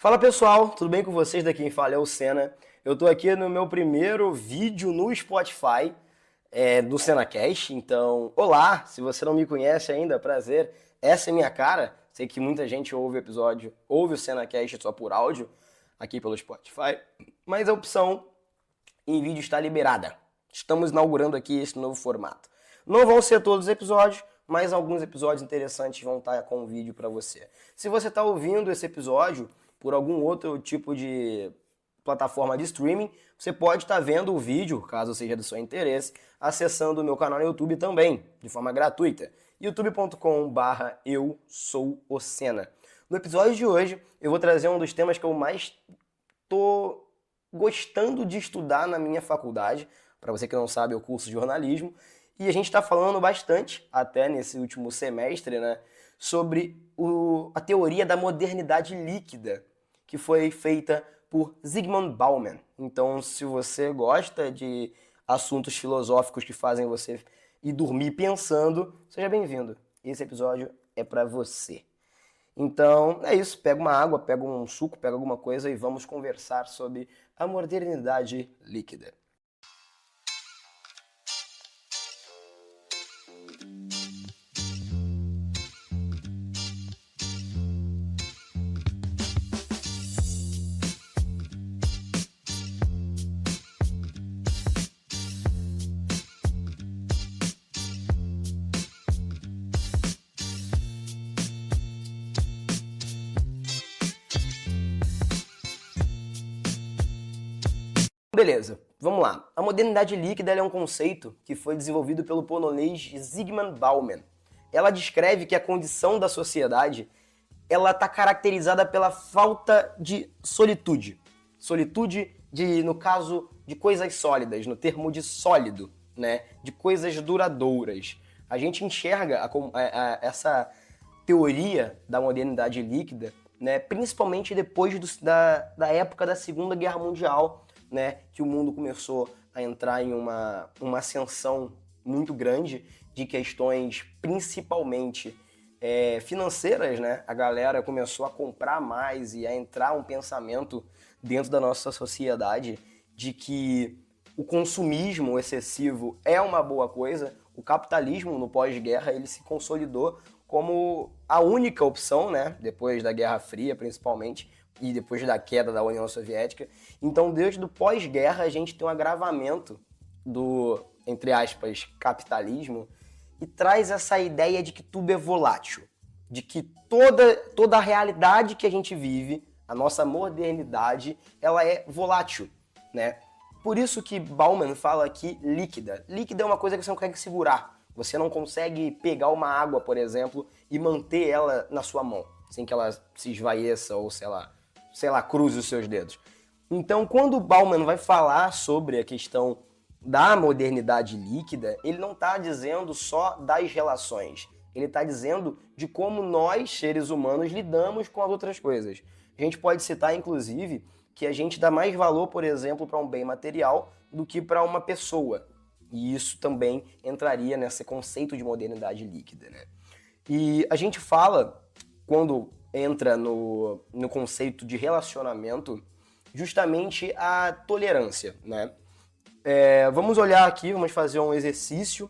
Fala pessoal, tudo bem com vocês? Daqui quem fala é o Senna. Eu tô aqui no meu primeiro vídeo no Spotify do SenaCast. Então, olá, se você não me conhece ainda, prazer. Essa é minha cara. Sei que muita gente ouve o episódio, ouve o SenaCast só por áudio aqui pelo Spotify, mas a opção em vídeo está liberada. Estamos inaugurando aqui esse novo formato. Não vão ser todos os episódios, mas alguns episódios interessantes vão estar com vídeo para você. Se você está ouvindo esse episódio por algum outro tipo de plataforma de streaming, você pode estar vendo o vídeo, caso seja do seu interesse, acessando o meu canal no YouTube também, de forma gratuita. youtube.com/eu sou o Senna. No episódio de hoje, eu vou trazer um dos temas que eu mais tô gostando de estudar na minha faculdade. Para você que não sabe, eu curso jornalismo. E a gente está falando bastante, até nesse último semestre, né, sobre a teoria da modernidade líquida, que foi feita por Zygmunt Bauman. Então, se você gosta de assuntos filosóficos que fazem você ir dormir pensando, seja bem-vindo. Esse episódio é para você. Então, é isso. Pega uma água, pega um suco, pega alguma coisa e vamos conversar sobre a modernidade líquida. Beleza, vamos lá. A modernidade líquida é um conceito que foi desenvolvido pelo polonês Zygmunt Bauman. Ela descreve que a condição da sociedade ela está caracterizada pela falta de solitude. Solitude, no caso, de coisas sólidas, no termo de sólido, né? De coisas duradouras. A gente enxerga essa teoria da modernidade líquida, né? Principalmente depois da época da Segunda Guerra Mundial, né, que o mundo começou a entrar em uma ascensão muito grande de questões principalmente financeiras, né? A galera começou a comprar mais e a entrar um pensamento dentro da nossa sociedade de que o consumismo excessivo é uma boa coisa. O capitalismo no pós-guerra ele se consolidou como a única opção, né? Depois da Guerra Fria, principalmente, e depois da queda da União Soviética. Então, desde o pós-guerra, a gente tem um agravamento do, entre aspas, capitalismo e traz essa ideia de que tudo é volátil, de que toda a realidade que a gente vive, a nossa modernidade, ela é volátil, né? Por isso que Bauman fala aqui líquida. Líquida é uma coisa que você não consegue segurar. Você não consegue pegar uma água, por exemplo, e manter ela na sua mão, sem que ela se esvaeça ou, sei lá, cruze os seus dedos. Então, quando o Bauman vai falar sobre a questão da modernidade líquida, ele não está dizendo só das relações. Ele está dizendo de como nós, seres humanos, lidamos com as outras coisas. A gente pode citar, inclusive, que a gente dá mais valor, por exemplo, para um bem material do que para uma pessoa. E isso também entraria nesse conceito de modernidade líquida, né? E a gente fala, quando entra no conceito de relacionamento, justamente a tolerância, né? Vamos olhar aqui, vamos fazer um exercício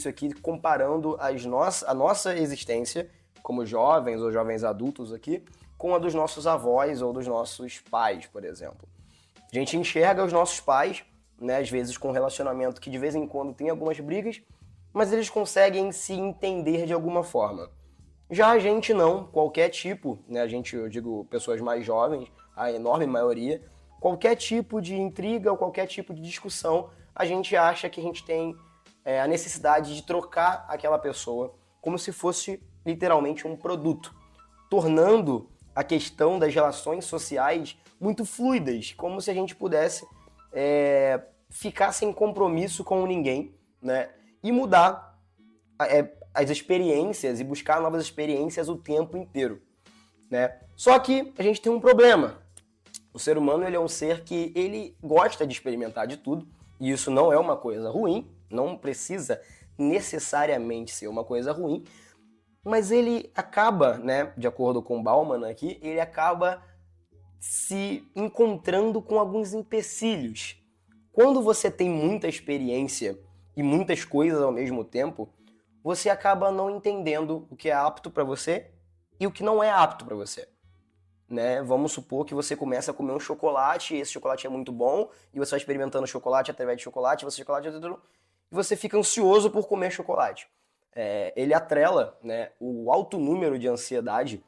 aqui comparando a nossa existência como jovens ou jovens adultos aqui com a dos nossos avós ou dos nossos pais, por exemplo. A gente enxerga os nossos pais, né, às vezes com um relacionamento que de vez em quando tem algumas brigas, mas eles conseguem se entender de alguma forma. Já a gente não, qualquer tipo, né, eu digo pessoas mais jovens, a enorme maioria, qualquer tipo de intriga ou qualquer tipo de discussão, a gente acha que a gente tem a necessidade de trocar aquela pessoa como se fosse literalmente um produto, tornando a questão das relações sociais muito fluidas, como se a gente pudesse ficar sem compromisso com ninguém, né, e mudar as experiências e buscar novas experiências o tempo inteiro, né? Só que a gente tem um problema. O ser humano ele é um ser que ele gosta de experimentar de tudo, e isso não é uma coisa ruim, não precisa necessariamente ser uma coisa ruim, Mas ele acaba, né, de acordo com Bauman aqui, ele acaba se encontrando com alguns empecilhos. Quando você tem muita experiência e muitas coisas ao mesmo tempo, você acaba não entendendo o que é apto para você e o que não é apto para você. Né? Vamos supor que você começa a comer um chocolate, e esse chocolate é muito bom, e você vai experimentando chocolate através de chocolate, e você fica ansioso por comer chocolate. Ele atrela, né, o alto número de ansiedade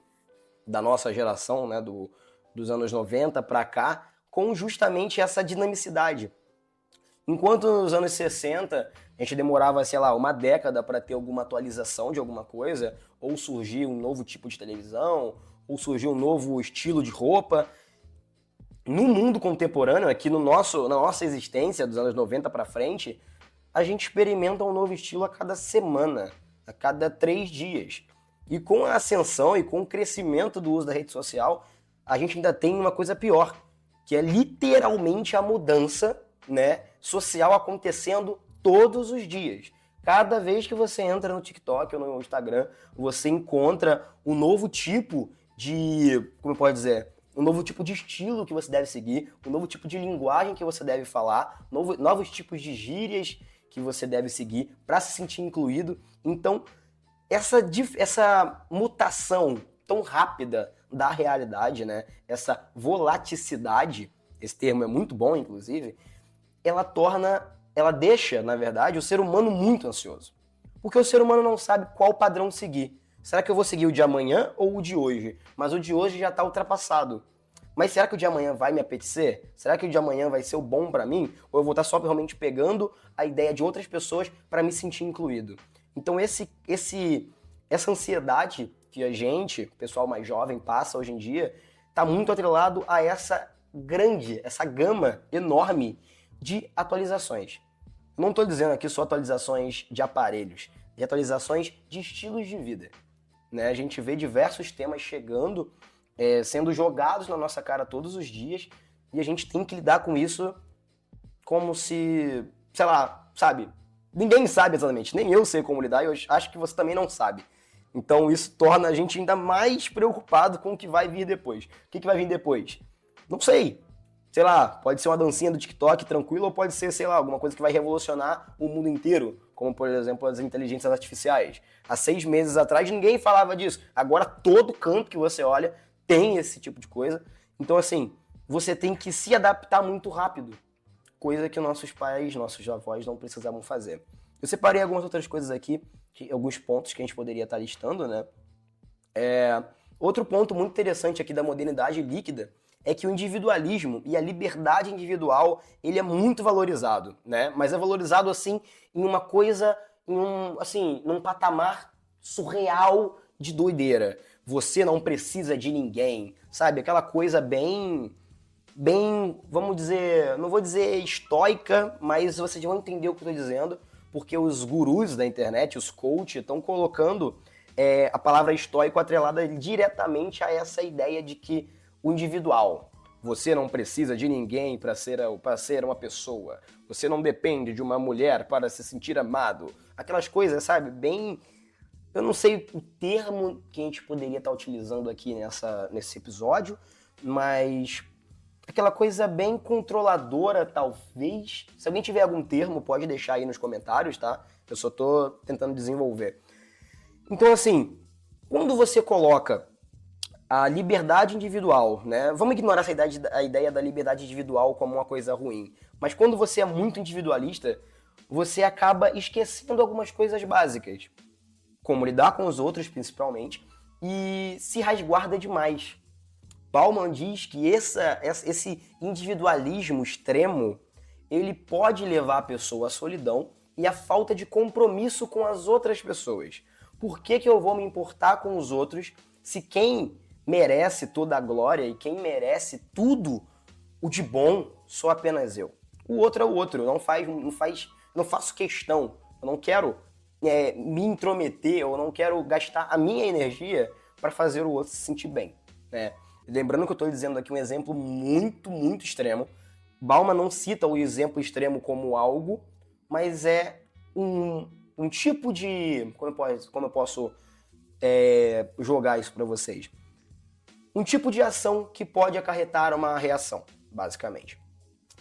da nossa geração, né, dos anos 90 para cá, com justamente essa dinamicidade. Enquanto nos anos 60 a gente demorava, sei lá, uma década para ter alguma atualização de alguma coisa, ou surgir um novo tipo de televisão, ou surgir um novo estilo de roupa, no mundo contemporâneo, aqui na nossa existência, dos anos 90 para frente, a gente experimenta um novo estilo a cada semana, a cada 3 dias. E com a ascensão e com o crescimento do uso da rede social, a gente ainda tem uma coisa pior, que é literalmente a mudança, né, social acontecendo todos os dias. Cada vez que você entra no TikTok ou no Instagram, você encontra um novo tipo de, como pode dizer, um novo tipo de estilo que você deve seguir, um novo tipo de linguagem que você deve falar, novos tipos de gírias que você deve seguir para se sentir incluído. Então, essa mutação tão rápida da realidade, né? Essa volaticidade, esse termo é muito bom, inclusive, ela deixa, na verdade, o ser humano muito ansioso. Porque o ser humano não sabe qual padrão seguir. Será que eu vou seguir o de amanhã ou o de hoje? Mas o de hoje já está ultrapassado. Mas será que o de amanhã vai me apetecer? Será que o de amanhã vai ser o bom para mim? Ou eu vou estar só realmente pegando a ideia de outras pessoas para me sentir incluído? Então essa ansiedade que a gente, o pessoal mais jovem, passa hoje em dia, está muito atrelado a essa gama enorme de atualizações. Não estou dizendo aqui só atualizações de aparelhos, de atualizações de estilos de vida. Né? A gente vê diversos temas chegando, sendo jogados na nossa cara todos os dias, e a gente tem que lidar com isso como se, sei lá, sabe? Ninguém sabe exatamente, nem eu sei como lidar, e eu acho que você também não sabe. Então isso torna a gente ainda mais preocupado com o que vai vir depois. O que vai vir depois? Não sei. Sei lá, pode ser uma dancinha do TikTok tranquilo, ou pode ser, sei lá, alguma coisa que vai revolucionar o mundo inteiro, como, por exemplo, as inteligências artificiais. Há 6 meses atrás ninguém falava disso. Agora todo canto que você olha tem esse tipo de coisa. Então, assim, você tem que se adaptar muito rápido, coisa que nossos pais, nossos avós não precisavam fazer. Eu separei algumas outras coisas aqui, alguns pontos que a gente poderia estar listando, né? Outro ponto muito interessante aqui da modernidade líquida é que o individualismo e a liberdade individual, ele é muito valorizado, né? Mas é valorizado, assim, em uma coisa, num patamar surreal de doideira. Você não precisa de ninguém, sabe? Aquela coisa bem, vamos dizer, não vou dizer estoica, mas vocês vão entender o que eu tô dizendo, porque os gurus da internet, os coaches, estão colocando a palavra estoico atrelada diretamente a essa ideia de que o individual, você não precisa de ninguém para ser uma pessoa, você não depende de uma mulher para se sentir amado, aquelas coisas, sabe, bem... Eu não sei o termo que a gente poderia estar utilizando aqui nesse episódio, mas aquela coisa bem controladora, talvez. Se alguém tiver algum termo, pode deixar aí nos comentários, tá? Eu só tô tentando desenvolver. Então, assim, quando você coloca a liberdade individual, né? Vamos ignorar a ideia da liberdade individual como uma coisa ruim. Mas quando você é muito individualista, você acaba esquecendo algumas coisas básicas. Como lidar com os outros, principalmente, e se resguarda demais. Bauman diz que esse individualismo extremo, ele pode levar a pessoa à solidão e à falta de compromisso com as outras pessoas. Por que eu vou me importar com os outros se quem merece toda a glória e quem merece tudo o de bom sou apenas eu? O outro é o outro, não faço questão, eu não quero me intrometer, eu não quero gastar a minha energia para fazer o outro se sentir bem, né? Lembrando que eu estou dizendo aqui um exemplo muito, muito extremo. Bauman não cita o exemplo extremo como algo, mas é um tipo de... Como eu posso jogar isso para vocês. Um tipo de ação que pode acarretar uma reação, basicamente.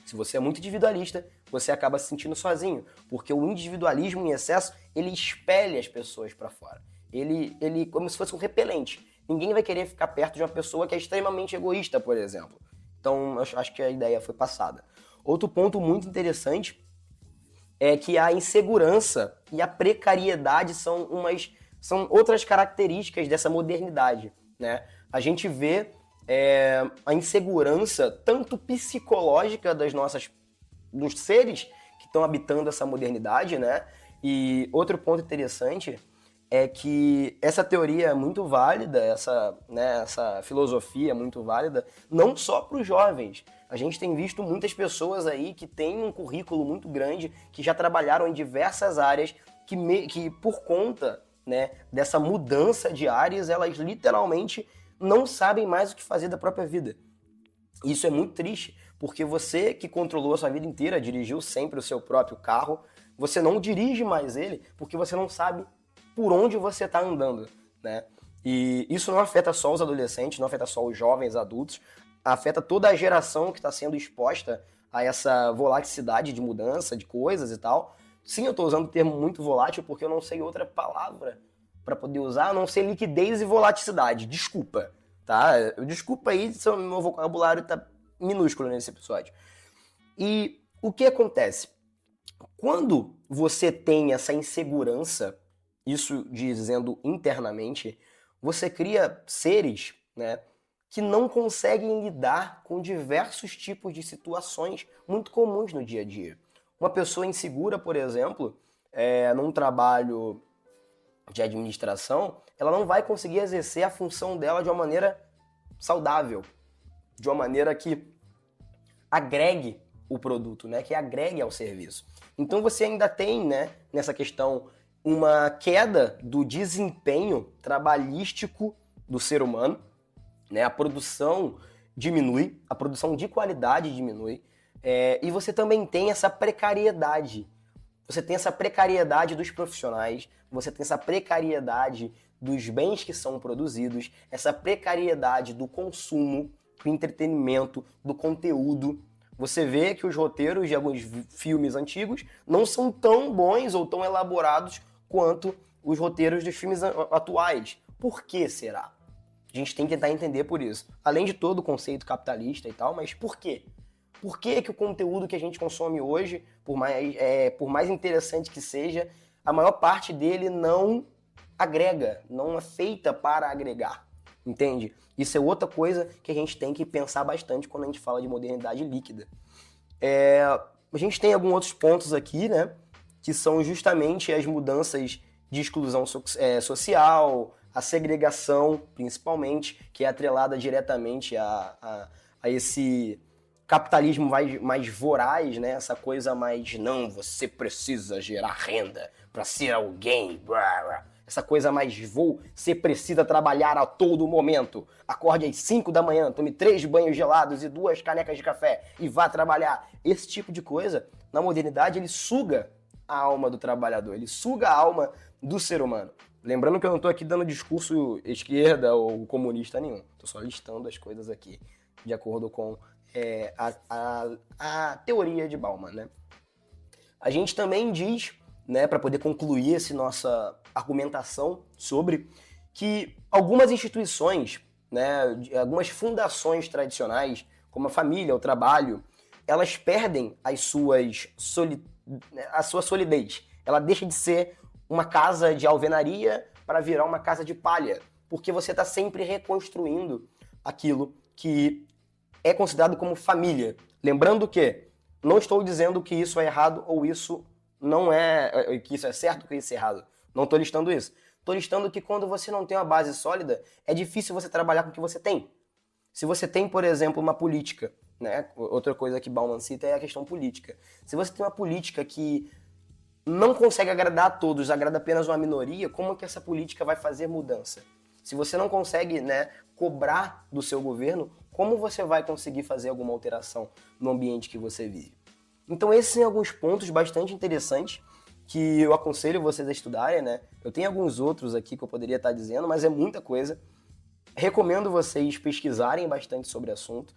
Se você é muito individualista, você acaba se sentindo sozinho, porque o individualismo em excesso, ele espelha as pessoas para fora. Ele como se fosse um repelente. Ninguém vai querer ficar perto de uma pessoa que é extremamente egoísta, por exemplo. Então, acho que a ideia foi passada. Outro ponto muito interessante é que a insegurança e a precariedade são outras características dessa modernidade, né? A gente vê a insegurança tanto psicológica dos seres que estão habitando essa modernidade, né? E outro ponto interessante é que essa teoria é muito válida, essa filosofia é muito válida, não só para os jovens. A gente tem visto muitas pessoas aí que têm um currículo muito grande, que já trabalharam em diversas áreas, que por conta, né, dessa mudança de áreas, elas literalmente não sabem mais o que fazer da própria vida. Isso é muito triste, porque você que controlou a sua vida inteira, dirigiu sempre o seu próprio carro, você não dirige mais ele porque você não sabe por onde você está andando, né? E isso não afeta só os adolescentes, não afeta só os jovens adultos, afeta toda a geração que está sendo exposta a essa volatilidade de mudança de coisas e tal. Sim, eu estou usando o termo muito volátil porque eu não sei outra palavra para poder usar, a não ser liquidez e volatilidade. Desculpa, tá? Desculpa aí, meu vocabulário tá minúsculo nesse episódio. E o que acontece? Quando você tem essa insegurança, isso dizendo internamente, você cria seres, né, que não conseguem lidar com diversos tipos de situações muito comuns no dia a dia. Uma pessoa insegura, por exemplo, num trabalho de administração, ela não vai conseguir exercer a função dela de uma maneira saudável, de uma maneira que agregue o produto, né, que agregue ao serviço. Então você ainda tem, né, nessa questão, uma queda do desempenho trabalhístico do ser humano, né? A produção diminui, a produção de qualidade diminui, e você também tem essa precariedade. Você tem essa precariedade dos profissionais, você tem essa precariedade dos bens que são produzidos, essa precariedade do consumo, do entretenimento, do conteúdo. Você vê que os roteiros de alguns filmes antigos não são tão bons ou tão elaborados quanto os roteiros dos filmes atuais. Por que será? A gente tem que tentar entender por isso. Além de todo o conceito capitalista e tal, mas por quê? Por que o conteúdo que a gente consome hoje, por mais interessante que seja, a maior parte dele não agrega, não é feita para agregar, entende? Isso é outra coisa que a gente tem que pensar bastante quando a gente fala de modernidade líquida. A gente tem alguns outros pontos aqui, né, que são justamente as mudanças de exclusão social, a segregação, principalmente, que é atrelada diretamente a esse capitalismo mais voraz, né? Essa coisa mais, não, você precisa gerar renda para ser alguém, essa coisa mais você precisa trabalhar a todo momento. Acorde às 5 da manhã, tome 3 banhos gelados e 2 canecas de café e vá trabalhar. Esse tipo de coisa, na modernidade, ele suga a alma do trabalhador, ele suga a alma do ser humano. Lembrando que eu não estou aqui dando discurso esquerda ou comunista nenhum. Estou só listando as coisas aqui, de acordo com a teoria de Bauman, né? A gente também diz, né, para poder concluir essa nossa argumentação sobre que algumas instituições, né, algumas fundações tradicionais, como a família, o trabalho, elas perdem a sua solidez. Ela deixa de ser uma casa de alvenaria para virar uma casa de palha, porque você está sempre reconstruindo aquilo que é considerado como família. Lembrando que não estou dizendo que isso é errado ou isso não é, que isso é certo ou que isso é errado. Não estou listando isso. Estou listando que quando você não tem uma base sólida, é difícil você trabalhar com o que você tem. Se você tem, por exemplo, uma política, né? Outra coisa que Bauman cita é a questão política. Se você tem uma política que não consegue agradar a todos, agrada apenas uma minoria, como que essa política vai fazer mudança? Se você não consegue, né, cobrar do seu governo, como você vai conseguir fazer alguma alteração no ambiente que você vive? Então esses são alguns pontos bastante interessantes que eu aconselho vocês a estudarem, né? Eu tenho alguns outros aqui que eu poderia estar dizendo, mas é muita coisa. Recomendo vocês pesquisarem bastante sobre o assunto.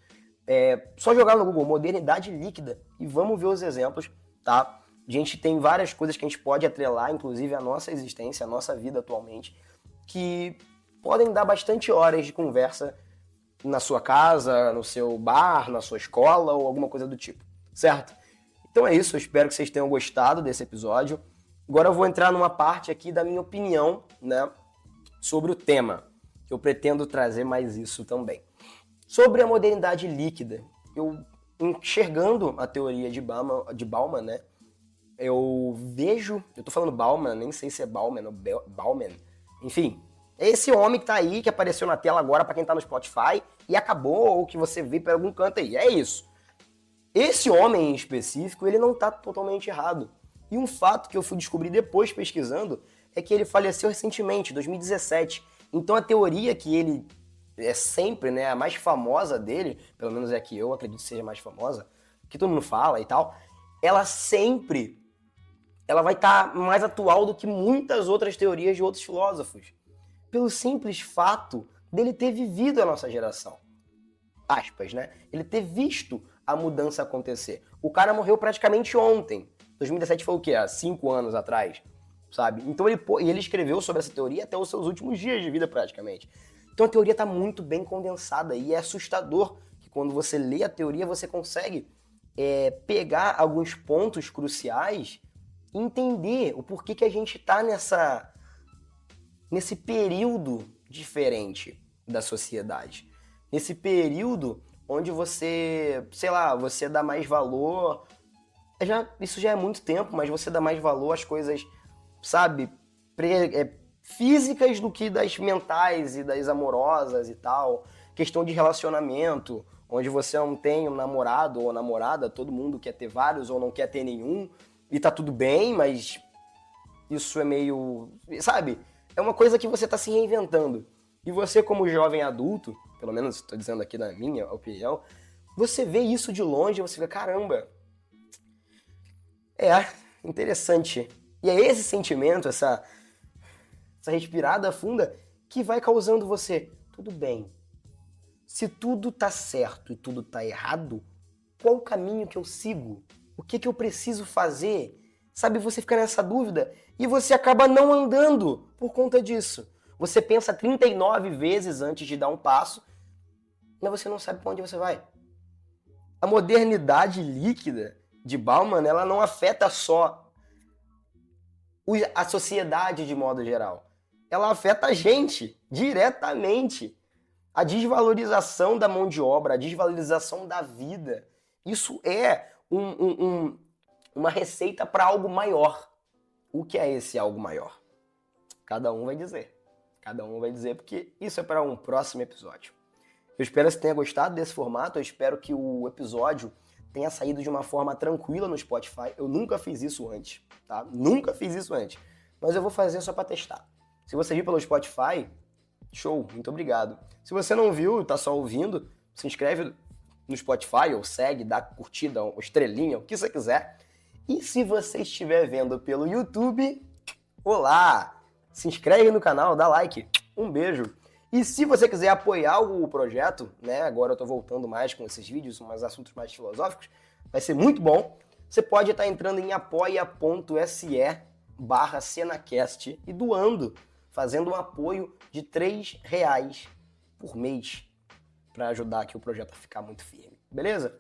Só jogar no Google modernidade líquida e vamos ver os exemplos, tá? A gente tem várias coisas que a gente pode atrelar, inclusive a nossa existência, a nossa vida atualmente, que podem dar bastante horas de conversa na sua casa, no seu bar, na sua escola ou alguma coisa do tipo, certo? Então é isso, eu espero que vocês tenham gostado desse episódio. Agora eu vou entrar numa parte aqui da minha opinião, né, sobre o tema, que eu pretendo trazer mais isso também. Sobre a modernidade líquida, eu enxergando a teoria de Bauman, né, eu tô falando Bauman, nem sei se é Bauman ou Bauman, enfim, é esse homem que tá aí, que apareceu na tela agora pra quem tá no Spotify e acabou, ou que você vê por algum canto aí, é isso. Esse homem em específico, ele não tá totalmente errado. E um fato que eu fui descobrir depois pesquisando é que ele faleceu recentemente, em 2017. Então a teoria que ele é sempre, né, a mais famosa dele, pelo menos é a que eu acredito que seja mais famosa, que todo mundo fala e tal, ela vai estar mais atual do que muitas outras teorias de outros filósofos. Pelo simples fato dele ter vivido a nossa geração. Aspas, né? Ele ter visto a mudança acontecer. O cara morreu praticamente ontem. 2017 foi o quê? Há 5 anos atrás, sabe? Então ele escreveu sobre essa teoria até os seus últimos dias de vida, praticamente. Então a teoria está muito bem condensada e é assustador que quando você lê a teoria você consegue pegar alguns pontos cruciais e entender o porquê que a gente está nesse período diferente da sociedade. Nesse período onde você, sei lá, você dá mais valor... Isso já é muito tempo, mas você dá mais valor às coisas, sabe, físicas do que das mentais e das amorosas e tal. Questão de relacionamento, onde você não tem um namorado ou namorada, todo mundo quer ter vários ou não quer ter nenhum, e tá tudo bem, mas isso é meio... Sabe? É uma coisa que você tá se reinventando. E você, como jovem adulto, pelo menos estou dizendo aqui na minha opinião, você vê isso de longe e você fica, caramba... interessante. E é esse sentimento, essa respirada funda, que vai causando você, tudo bem. Se tudo tá certo e tudo tá errado, qual o caminho que eu sigo? O que eu preciso fazer? Sabe, você fica nessa dúvida e você acaba não andando por conta disso. Você pensa 39 vezes antes de dar um passo, mas você não sabe para onde você vai. A modernidade líquida de Bauman, ela não afeta só a sociedade de modo geral. Ela afeta a gente diretamente. A desvalorização da mão de obra, a desvalorização da vida. Isso é uma receita para algo maior. O que é esse algo maior? Cada um vai dizer. Cada um vai dizer, porque isso é para um próximo episódio. Eu espero que você tenha gostado desse formato. Eu espero que o episódio tenha saído de uma forma tranquila no Spotify. Eu nunca fiz isso antes, tá? Nunca fiz isso antes. Mas eu vou fazer só para testar. Se você viu pelo Spotify, show, muito obrigado. Se você não viu e tá só ouvindo, se inscreve no Spotify ou segue, dá curtida, ou estrelinha, o que você quiser. E se você estiver vendo pelo YouTube, olá! Se inscreve no canal, dá like. Um beijo. E se você quiser apoiar o projeto, né, agora eu tô voltando mais com esses vídeos, uns assuntos mais filosóficos, vai ser muito bom. Você pode estar entrando em apoia.se/Cenacast e doando, fazendo um apoio de R$3 por mês para ajudar aqui o projeto a ficar muito firme, beleza?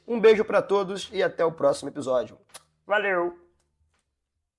Um beijo para todos e até o próximo episódio. Valeu!